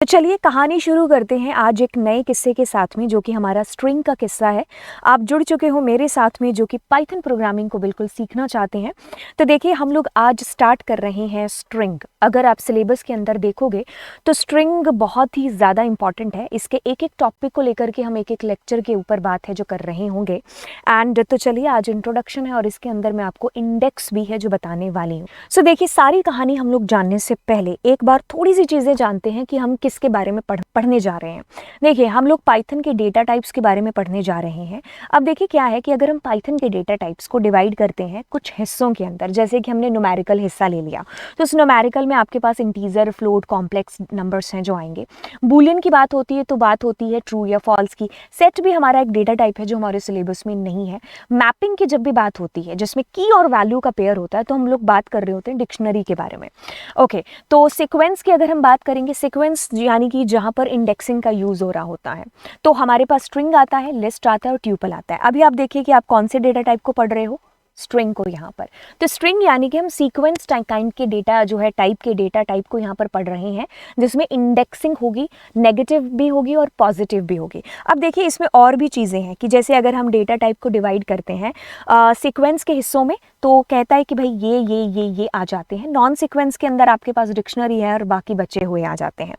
तो चलिए कहानी शुरू करते हैं आज एक नए किस्से के साथ में, जो कि हमारा स्ट्रिंग का किस्सा है। आप जुड़ चुके हो मेरे साथ में जो कि पाइथन प्रोग्रामिंग को बिल्कुल सीखना चाहते हैं। तो देखिए हम लोग आज स्टार्ट कर रहे हैं स्ट्रिंग। अगर आप सिलेबस के अंदर देखोगे तो स्ट्रिंग बहुत ही ज़्यादा इंपॉर्टेंट है। इसके एक एक टॉपिक को लेकर के हम एक एक लेक्चर के ऊपर बात है जो कर रहे होंगे। एंड तो चलिए आज इंट्रोडक्शन है और इसके अंदर मैं आपको इंडेक्स भी है जो बताने वाली हूँ। सो देखिए सारी कहानी हम लोग जानने से पहले एक बार थोड़ी सी चीज़ें जानते हैं कि हम किसके बारे में पढ़ने जा रहे हैं। देखिए हम लोग पाइथन के डेटा टाइप्स के बारे में पढ़ने जा रहे हैं। अब देखिए क्या है कि अगर हम पाइथन के डेटा टाइप्स को डिवाइड करते हैं कुछ हिस्सों के अंदर, जैसे कि हमने न्यूमेरिकल हिस्सा ले लिया, तो उस न्यूमेरिकल में आपके पास इंटीजर, फ्लोट, कॉम्प्लेक्स नंबर्स हैं जो आएंगे। बूलियन की बात होती है तो बात होती है ट्रू या फॉल्स की। सेट भी हमारा एक डेटा टाइप है जो हमारे सिलेबस में नहीं है। मैपिंग की जब भी बात होती है जिसमें की और वैल्यू का पेयर होता है तो हम लोग बात कर रहे होते हैं डिक्शनरी के बारे में। ओके, तो सीक्वेंस की अगर हम बात करेंगे, सीक्वेंस यानी कि जहां पर इंडेक्सिंग का यूज हो रहा होता है, तो हमारे पास स्ट्रिंग आता है, लिस्ट आता है और ट्यूपल आता है। अभी आप देखिए कि आप कौन से डेटा टाइप को पढ़ रहे हो, स्ट्रिंग को यहाँ पर। तो स्ट्रिंग यानी कि हम सीक्वेंस काइंड के डेटा जो है टाइप के डेटा टाइप को यहाँ पर पढ़ रहे हैं, जिसमें इंडेक्सिंग होगी, नेगेटिव भी होगी और पॉजिटिव भी होगी। अब देखिए इसमें और भी चीज़ें हैं कि जैसे अगर हम डेटा टाइप को डिवाइड करते हैं सीक्वेंस के हिस्सों में, तो कहता है कि भाई ये आ जाते हैं। नॉन सीक्वेंस के अंदर आपके पास डिक्शनरी है और बाकी बचे हुए आ जाते हैं।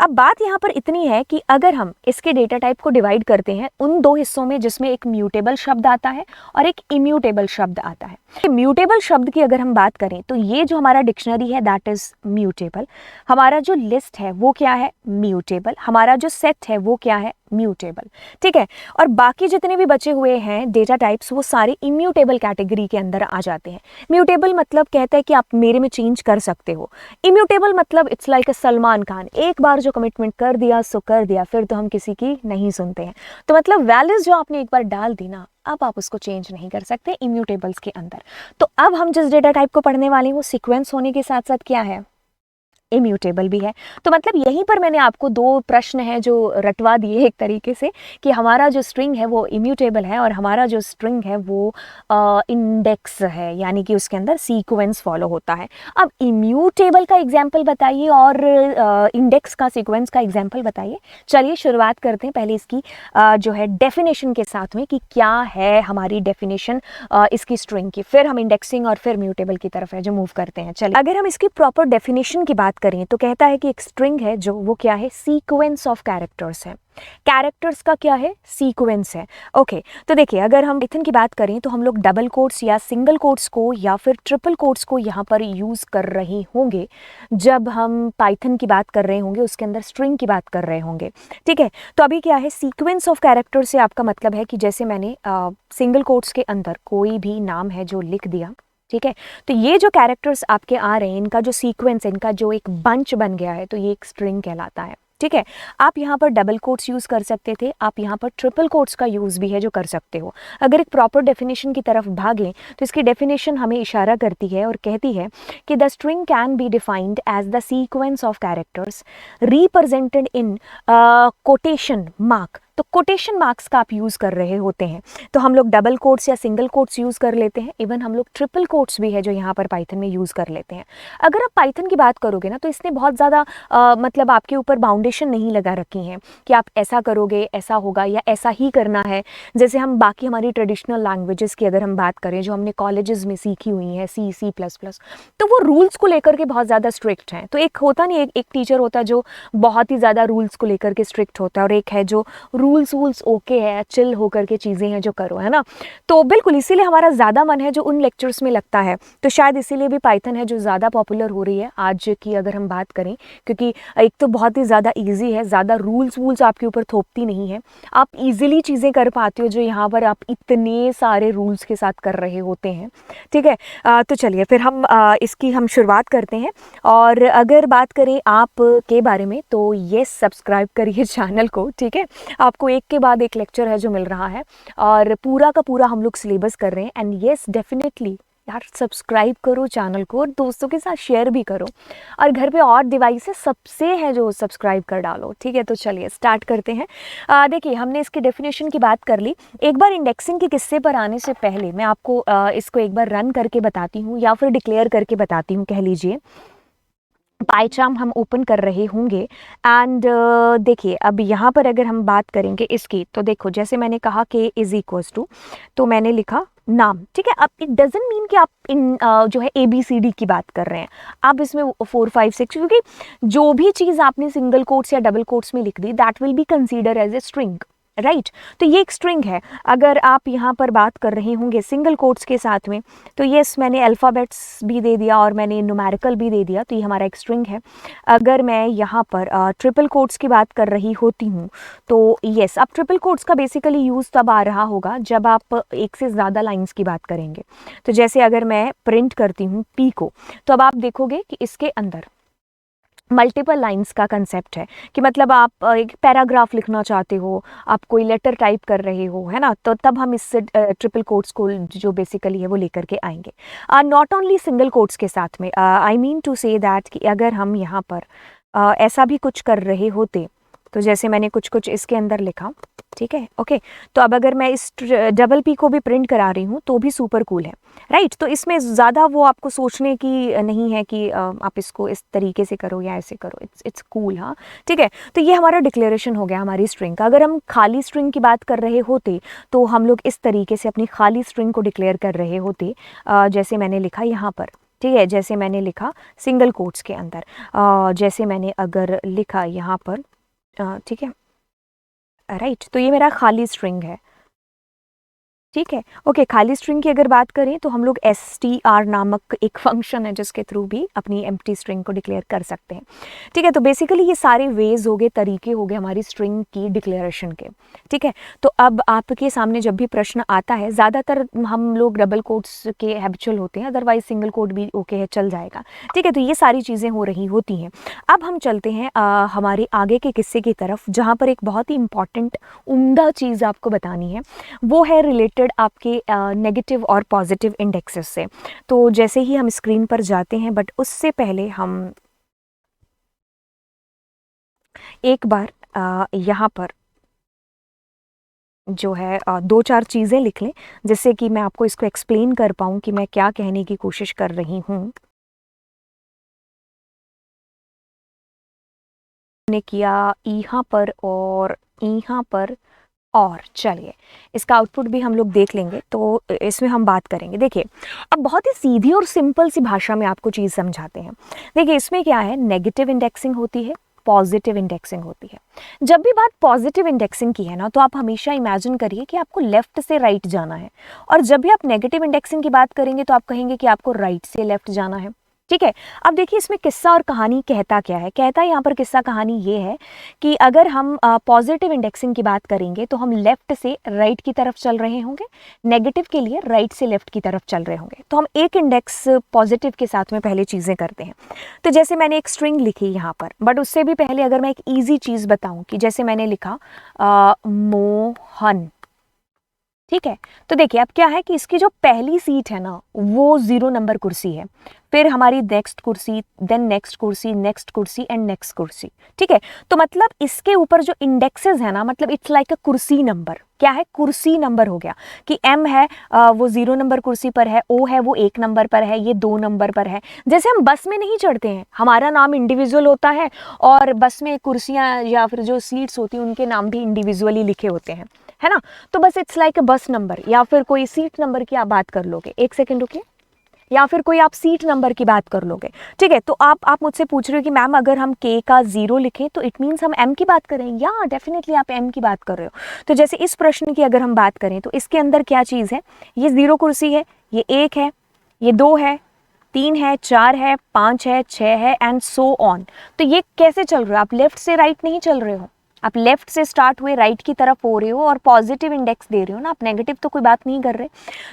अब बात यहाँ पर इतनी है कि अगर हम इसके डेटा टाइप को डिवाइड करते हैं उन दो हिस्सों में जिसमें एक म्यूटेबल शब्द आता है और एक इम्यूटेबल शब्द आता है। म्यूटेबल शब्द की अगर हम बात करें तो ये जो हमारा डिक्शनरी है दैट इज म्यूटेबल, हमारा जो लिस्ट है वो क्या है, म्यूटेबल, हमारा जो सेट है वो क्या है, म्यूटेबल। ठीक है, और बाकी जितने भी बचे हुए हैं डेटा टाइप्स वो सारे इम्यूटेबल कैटेगरी के अंदर आ जाते हैं। म्यूटेबल मतलब कहता है कि आप मेरे में चेंज कर सकते हो। इम्यूटेबल मतलब इट्स लाइक अ सलमान खान, एक बार जो कमिटमेंट कर दिया सो कर दिया, फिर तो हम किसी की नहीं सुनते हैं। तो मतलब वैल्यूज जो आपने एक बार डाल दी ना, अब आप उसको चेंज नहीं कर सकते इम्यूटेबल्स के अंदर। तो अब हम जिस डेटा टाइप को पढ़ने वाले हैं वो सीक्वेंस होने के साथ साथ क्या है, इम्यूटेबल भी है। तो मतलब यहीं पर मैंने आपको दो प्रश्न है जो रटवा दिए एक तरीके से, कि हमारा जो स्ट्रिंग है वो इम्यूटेबल है और हमारा जो स्ट्रिंग है वो इंडेक्स है, यानी कि उसके अंदर सीक्वेंस फॉलो होता है। अब इम्यूटेबल का एग्जाम्पल बताइए और इंडेक्स का, सीक्वेंस का एग्जाम्पल बताइए। चलिए शुरुआत करते हैं पहले इसकी जो है डेफिनेशन के साथ में कि क्या है हमारी डेफिनेशन इसकी स्ट्रिंग की, फिर हम इंडेक्सिंग और फिर म्यूटेबल की तरफ है जो मूव करते हैं। चलिए अगर हम इसकी प्रॉपर डेफिनेशन की बात करें तो कहता है कि एक स्ट्रिंग है जो वो क्या है, सीक्वेंस ऑफ कैरेक्टर्स है। कैरेक्टर्स का क्या है, सीक्वेंस है। ओके, तो देखिए अगर हम पाइथन की बात करें तो हम लोग डबल कोट्स या सिंगल कोट्स को या फिर ट्रिपल कोट्स को यहाँ पर यूज कर रहे होंगे जब हम पाइथन की बात कर रहे होंगे, उसके अंदर स्ट्रिंग की बात कर रहे होंगे। ठीक है, तो अभी क्या है, सीक्वेंस ऑफ कैरेक्टर से आपका मतलब है कि जैसे मैंने सिंगल कोट्स के अंदर कोई भी नाम है जो लिख दिया, ठीक है, तो ये जो कैरेक्टर्स आपके आ रहे हैं इनका जो सीक्वेंस है, इनका जो एक बंच बन गया है, तो ये एक स्ट्रिंग कहलाता है। ठीक है, आप यहाँ पर डबल कोट्स यूज कर सकते थे, आप यहाँ पर ट्रिपल कोट्स का यूज भी है जो कर सकते हो। अगर एक प्रॉपर डेफिनेशन की तरफ भागें तो इसकी डेफिनेशन हमें इशारा करती है और कहती है कि the string can be defined as the sequence of characters represented in quotation mark. तो कोटेशन मार्क्स का आप यूज कर रहे होते हैं, तो हम लोग डबल कोट्स या सिंगल कोट्स यूज कर लेते हैं, इवन हम लोग ट्रिपल कोट्स भी है जो यहाँ पर पाइथन में यूज कर लेते हैं। अगर आप पाइथन की बात करोगे ना तो इसने बहुत ज़्यादा मतलब आपके ऊपर बाउंडेशन नहीं लगा रखी हैं कि आप ऐसा करोगे ऐसा होगा या ऐसा ही करना है। जैसे हम बाकी हमारी ट्रेडिशनल लैंग्वेजेस की अगर हम बात करें जो हमने कॉलेजेस में सीखी हुई हैं, C++, तो वो रूल्स को लेकर के बहुत ज़्यादा स्ट्रिक्ट हैं। तो एक होता नहीं, एक टीचर होता है जो बहुत ही ज़्यादा रूल्स को लेकर के स्ट्रिक्ट होता है और एक है जो रूल्स ओके है, चिल होकर के चीज़ें हैं जो करो, है ना। तो बिल्कुल इसीलिए हमारा ज़्यादा मन है जो उन लेक्चर्स में लगता है। तो शायद इसीलिए भी पाइथन है जो ज़्यादा पॉपुलर हो रही है आज की अगर हम बात करें, क्योंकि एक तो बहुत ही ज़्यादा ईजी है, ज़्यादा रूल्स आपके ऊपर थोपती नहीं है, आप ईजिली चीज़ें कर पाते हो जो यहाँ पर आप इतने सारे रूल्स के साथ कर रहे होते हैं। ठीक है, तो चलिए फिर हम इसकी हम शुरुआत करते हैं। और अगर बात करें आप के बारे में तो ये सब्सक्राइब करिए चैनल को। ठीक है, आपको एक के बाद एक लेक्चर है जो मिल रहा है और पूरा का पूरा हम लोग सिलेबस कर रहे हैं। एंड यस डेफिनेटली यार सब्सक्राइब करो चैनल को और दोस्तों के साथ शेयर भी करो, और घर पे और डिवाइसेस सबसे है जो सब्सक्राइब कर डालो। ठीक है, तो चलिए स्टार्ट करते हैं। देखिए हमने इसकी डेफिनेशन की बात कर ली। एक बार इंडेक्सिंग के किस्से पर आने से पहले मैं आपको इसको एक बार रन करके बताती हूँ या फिर डिक्लेयर करके बताती हूँ, कह लीजिए। पाइचार्म हम ओपन कर रहे होंगे एंड देखिए अब यहाँ पर अगर हम बात करेंगे इसकी, तो देखो जैसे मैंने कहा k इज इक्वल्स टू, तो मैंने लिखा नाम, ठीक है। अब इट डजंट मीन कि आप इन जो है ABCD की बात कर रहे हैं, आप इसमें 4 5 6, क्योंकि जो भी चीज़ आपने सिंगल कोट्स या डबल कोट्स में लिख दी that will be consider as a string, right. तो ये एक स्ट्रिंग है। अगर आप यहाँ पर बात कर रहे होंगे सिंगल कोट्स के साथ में, तो यस मैंने अल्फ़ाबेट्स भी दे दिया और मैंने न्यूमेरिकल भी दे दिया, तो ये हमारा एक स्ट्रिंग है। अगर मैं यहाँ पर ट्रिपल कोट्स की बात कर रही होती हूँ, तो यस अब ट्रिपल कोट्स का बेसिकली यूज़ तब आ रहा होगा जब आप एक से ज़्यादा लाइन्स की बात करेंगे। तो जैसे अगर मैं प्रिंट करती हूँ P को, तो अब आप देखोगे कि इसके अंदर मल्टीपल लाइंस का कंसेप्ट है, कि मतलब आप एक पैराग्राफ लिखना चाहते हो, आप कोई लेटर टाइप कर रहे हो, है ना, तो तब हम इससे ट्रिपल कोट्स को जो बेसिकली है वो लेकर के आएंगे। नॉट ओनली सिंगल कोट्स के साथ में, I mean to say that कि अगर हम यहाँ पर ऐसा भी कुछ कर रहे होते, तो जैसे मैंने कुछ कुछ इसके अंदर लिखा, ठीक है, ओके। तो अब अगर मैं इस डबल P को भी प्रिंट करा रही हूँ तो भी सुपर कूल है, राइट। तो इसमें ज़्यादा वो आपको सोचने की नहीं है कि आप इसको इस तरीके से करो या ऐसे करो, इट्स कूल, हाँ, ठीक है। तो ये हमारा डिक्लेरेशन हो गया हमारी स्ट्रिंग का। अगर हम खाली स्ट्रिंग की बात कर रहे होते तो हम लोग इस तरीके से अपनी खाली स्ट्रिंग को डिक्लेयर कर रहे होते, जैसे मैंने लिखा यहाँ पर, ठीक है, जैसे मैंने लिखा सिंगल कोट्स के अंदर, जैसे मैंने अगर लिखा यहाँ पर, ठीक है, राइट। तो ये मेरा खाली स्ट्रिंग है, ठीक है, ओके। खाली स्ट्रिंग की अगर बात करें तो हम लोग str नामक एक फंक्शन है जिसके थ्रू भी अपनी एम्प्टी स्ट्रिंग को डिक्लेयर कर सकते हैं, ठीक है। तो बेसिकली ये सारे वेज हो गए, तरीके हो गए हमारी स्ट्रिंग की डिक्लेरेशन के, ठीक है। तो अब आपके सामने जब भी प्रश्न आता है, ज़्यादातर हम लोग डबल कोट्स के हैबिचुअल होते हैं, अदरवाइज सिंगल कोट भी ओके है, चल जाएगा, ठीक है। तो ये सारी चीज़ें हो रही होती हैं। अब हम चलते हैं हमारे आगे के किस्से की तरफ, जहाँ पर एक बहुत ही इंपॉर्टेंट उम्दा चीज़ आपको बतानी है, वो है रिलेटेड आपके नेगेटिव और पॉजिटिव इंडेक्सेस से। तो जैसे ही हम स्क्रीन पर जाते हैं, बट उससे पहले हम एक बार यहाँ पर जो है 2-4 चीज़ें लिख लें, जिससे कि मैं आपको इसको एक्सप्लेन कर पाऊँ कि मैं क्या कहने की कोशिश कर रही हूँ। ने किया यहाँ पर और यहाँ पर, और चलिए इसका आउटपुट भी हम लोग देख लेंगे, तो इसमें हम बात करेंगे। देखिए अब बहुत ही सीधी और सिंपल सी भाषा में आपको चीज़ समझाते हैं। देखिए इसमें क्या है, नेगेटिव इंडेक्सिंग होती है, पॉजिटिव इंडेक्सिंग होती है। जब भी बात पॉजिटिव इंडेक्सिंग की है ना, तो आप हमेशा इमेजिन करिए कि आपको लेफ्ट से राइट जाना है, और जब भी आप नेगेटिव इंडेक्सिंग की बात करेंगे तो आप कहेंगे कि आपको राइट से लेफ्ट जाना है, ठीक है। अब देखिए इसमें किस्सा और कहानी कहता क्या है, कहता है यहाँ पर किस्सा कहानी ये है कि अगर हम पॉजिटिव इंडेक्सिंग की बात करेंगे तो हम लेफ्ट से राइट की तरफ चल रहे होंगे, नेगेटिव के लिए राइट से लेफ्ट की तरफ चल रहे होंगे। तो हम एक इंडेक्स पॉजिटिव के साथ में पहले चीज़ें करते हैं। तो जैसे मैंने एक स्ट्रिंग लिखी यहाँ पर, बट उससे भी पहले अगर मैं एक ईजी चीज़ बताऊँ कि जैसे मैंने लिखा मोहन, ठीक है। तो देखिए अब क्या है कि इसकी जो पहली सीट है ना, वो 0 नंबर कुर्सी है, फिर हमारी नेक्स्ट कुर्सी, देन नेक्स्ट कुर्सी, नेक्स्ट कुर्सी एंड नेक्स्ट कुर्सी, ठीक है। तो मतलब इसके ऊपर जो इंडेक्सेस है ना, मतलब इट्स लाइक अ कुर्सी नंबर। क्या है, कुर्सी नंबर हो गया कि M है वो 0 नंबर कुर्सी पर है, O है वो 1 नंबर पर है, ये 2 नंबर पर है। जैसे हम बस में नहीं चढ़ते हैं, हमारा नाम इंडिविजुअल होता है, और बस में कुर्सियाँ या फिर जो सीट्स होती हैं उनके नाम भी इंडिविजुअली लिखे होते हैं, है ना। तो बस इट्स लाइक अ बस नंबर, या फिर कोई सीट नंबर की आप बात कर लोगे, एक सेकेंड रुकिए, या फिर कोई आप सीट नंबर की बात कर लोगे, ठीक है। तो आप मुझसे पूछ रहे हो कि मैम अगर हम K का 0 लिखें तो इट मीन्स हम M की बात कर रहे हैं, या डेफिनेटली आप M की बात कर रहे हो। तो जैसे इस प्रश्न की अगर हम बात करें तो इसके अंदर क्या चीज़ है, ये 0 कुर्सी है, ये 1 है, ये 2 है, 3 है, 4 है, 5 है, 6 है एंड सो ऑन। तो ये कैसे चल रहे हो, आप लेफ्ट से राइट नहीं चल रहे हो, आप लेफ्ट से स्टार्ट हुए राइट की तरफ हो रहे हो और पॉजिटिव इंडेक्स दे रहे हो ना, आप नेगेटिव तो कोई बात नहीं कर रहे।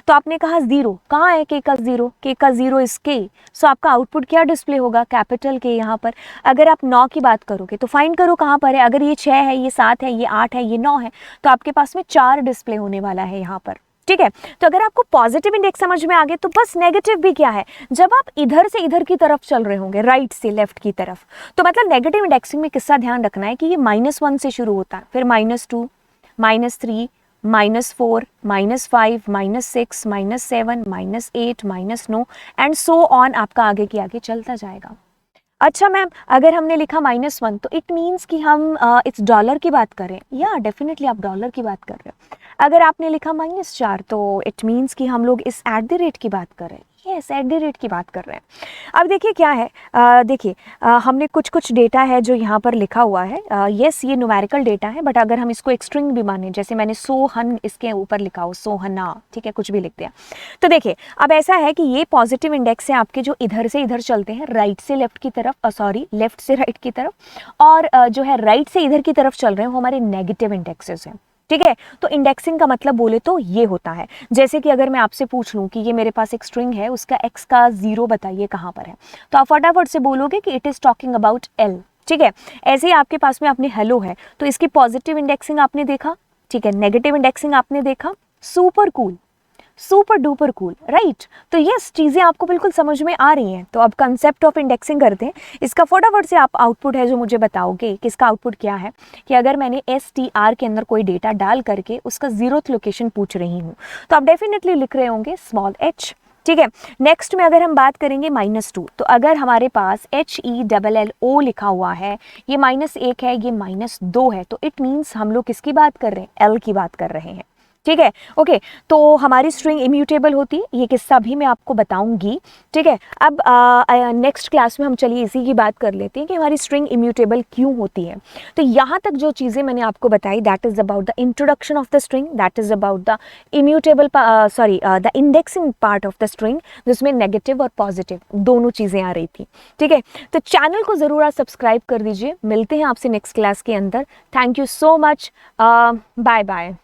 तो आपने कहा 0, कहाँ है K का 0, K का 0 इस K, सो आपका आउटपुट क्या डिस्प्ले होगा, कैपिटल K यहाँ पर। अगर आप 9 की बात करोगे तो फाइंड करो कहाँ पर है, अगर ये 6 है, ये 7 है, ये 8 है, ये 9 है, तो आपके पास में 4 डिस्प्ले होने वाला है यहाँ पर, ठीक है। तो अगर आपको पॉजिटिव इंडेक्स समझ में आ गए तो बस नेगेटिव भी क्या है, जब आप इधर से इधर की तरफ चल रहे होंगे, राइट से लेफ्ट की तरफ, तो मतलब नेगेटिव इंडेक्सिंग में किस्सा ध्यान रखना है कि ये -1 से शुरू होता है, फिर -2, -3, -4, -5, -6, -7, -8, -9 एंड सो ऑन, आपका आगे की आगे चलता जाएगा। अच्छा मैम, अगर हमने लिखा -1 तो इट मीन्स कि हम इट्स डॉलर की बात कर रहे हैं, या डेफिनेटली आप डॉलर की बात कर रहे हो। अगर आपने लिखा -4 तो इट मीन्स कि हम लोग इस एट द रेट की बात कर रहे हैं, यस एट द रेट की बात कर रहे हैं। अब देखिए क्या है, देखिए हमने कुछ कुछ डेटा है जो यहाँ पर लिखा हुआ है, यस ये न्यूमेरिकल डेटा है, बट अगर हम इसको एक स्ट्रिंग भी माने, जैसे मैंने सोहन इसके ऊपर लिखा हो, सोहना, ठीक है, कुछ भी लिख दिया। तो देखिए अब ऐसा है कि ये पॉजिटिव इंडेक्स है आपके, जो इधर से इधर चलते हैं, राइट से लेफ्ट की तरफ, सॉरी लेफ्ट से राइट की तरफ, और जो है राइट से इधर की तरफ चल रहे हैं वो हमारे नेगेटिव इंडेक्सेस हैं। ठीक है, तो इंडेक्सिंग का मतलब बोले तो ये होता है, जैसे कि अगर मैं आपसे पूछ लूं कि ये मेरे पास एक स्ट्रिंग है, उसका x का 0 बताइए कहाँ पर है, तो आप फटाफट से बोलोगे कि it is talking about l। ठीक है, ऐसे ही आपके पास में अपनी हेलो है, तो इसकी पॉजिटिव इंडेक्सिंग आपने देखा, ठीक है, नेगेटिव इंडेक्सिंग आपने देखा, super cool, super duper cool, right. तो यस चीज़ें आपको बिल्कुल समझ में आ रही हैं। तो अब कंसेप्ट ऑफ इंडेक्सिंग करते हैं, इसका फटाफट से आप आउटपुट है जो मुझे बताओगे कि इसका आउटपुट क्या है, कि अगर मैंने str के अंदर कोई डेटा डाल करके उसका 0th लोकेशन पूछ रही हूँ, तो आप डेफिनेटली लिख रहे होंगे स्मॉल h। ठीक है, नेक्स्ट में अगर हम बात करेंगे -2, तो अगर हमारे पास HELLO लिखा हुआ है, ये -1 है, ये -2 है, तो इट मीन्स हम लोग किसकी बात कर रहे हैं, L की बात कर रहे हैं। ठीक है, ओके, तो हमारी स्ट्रिंग इम्यूटेबल होती है, ये किस्सा भी मैं आपको बताऊंगी। ठीक है, अब नेक्स्ट क्लास में हम चलिए इसी की बात कर लेते हैं कि हमारी स्ट्रिंग इम्यूटेबल क्यों होती है। तो यहाँ तक जो चीज़ें मैंने आपको बताई, that is about the introduction of the string, that is about the immutable, sorry the indexing part of the string, जिसमें नेगेटिव और पॉजिटिव दोनों चीज़ें आ रही थी। ठीक है, तो चैनल को ज़रूर आप सब्सक्राइब कर दीजिए। मिलते हैं आपसे नेक्स्ट क्लास के अंदर। Thank you so much, bye bye.